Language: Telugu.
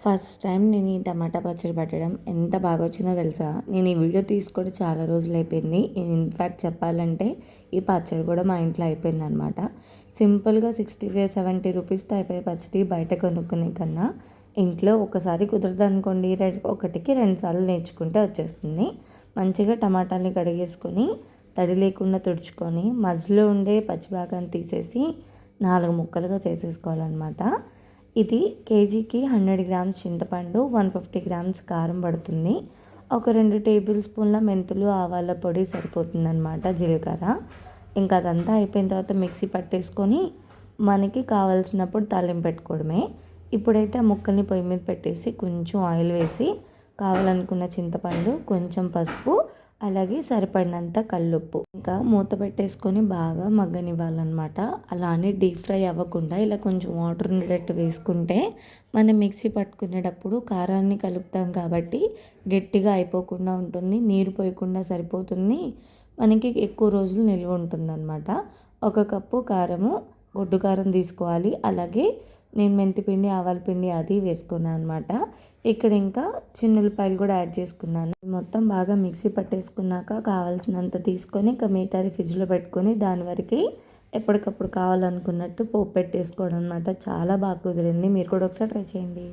ఫస్ట్ టైం నేను ఈ టమాటా పచ్చడి పట్టడం ఎంత బాగా వచ్చిందో తెలుసా. నేను ఈ వీడియో తీసుకొని చాలా రోజులు అయిపోయింది. ఇన్ఫ్యాక్ట్ చెప్పాలంటే ఈ పచ్చడి కూడా మా ఇంట్లో అయిపోయింది అనమాట. సింపుల్గా 65-70 రూపీస్తో అయిపోయే పచ్చడి బయట కొనుక్కునే కన్నా ఇంట్లో ఒకసారి కుదరదు అనుకోండి, ఒకటికి 2 సార్లు నేర్చుకుంటే వచ్చేస్తుంది. మంచిగా టమాటాలని కడిగేసుకొని తడి లేకుండా తుడుచుకొని మధ్యలో ఉండే పచ్చి భాగాన్ని తీసేసి 4 ముక్కలుగా చేసేసుకోవాలన్నమాట. ఇది కేజీకి 100 గ్రామ్స్ చింతపండు, 150 గ్రామ్స్ కారం పడుతుంది. ఒక 2 టేబుల్ స్పూన్ల మెంతులు, ఆవాల పొడి సరిపోతుందన్నమాట, జీలకర్ర. ఇంకా అదంతా అయిపోయిన తర్వాత మిక్సీ పట్టేసుకొని మనకి కావాల్సినప్పుడు తాలింపు పెట్టుకోవడమే. ఇప్పుడైతే ఆ ముక్కల్ని పొయ్యి మీద పెట్టేసి కొంచెం ఆయిల్ వేసి కావాలనుకున్న చింతపండు, కొంచెం పసుపు, అలాగే సరిపడినంత కల్లుప్పు ఇంకా మూత పెట్టేసుకొని బాగా మగ్గనివ్వాలన్నమాట. అలానే డీప్ ఫ్రై అవ్వకుండా ఇలా కొంచెం వాటర్ ఉండేటట్టు వేసుకుంటే మనం మిక్సీ పట్టుకునేటప్పుడు కారాన్ని కలుపుతాం కాబట్టి గట్టిగా అయిపోకుండా ఉంటుంది, నీరు పోయకుండా సరిపోతుంది, మనకి ఎక్కువ రోజులు నిల్వ ఉంటుందన్నమాట. 1 కప్పు కారము, గొడ్డు కారం తీసుకోవాలి. అలాగే నేను మెంతిపిండి, ఆవాల పిండి అది వేసుకున్నాను అనమాట. ఇక్కడ ఇంకా చిన్నులపాయలు కూడా యాడ్ చేసుకున్నాను. మొత్తం బాగా మిక్సీ పట్టేసుకున్నాక కావాల్సినంత తీసుకొని ఇంకా మిగతాది ఫ్రిడ్జ్లో పెట్టుకొని దాని వరకు ఎప్పటికప్పుడు కావాలనుకున్నట్టు పోపు పెట్టేసుకోవడం అనమాట. చాలా బాగా కుదిరింది. మీరు కూడా ఒకసారి ట్రై చేయండి.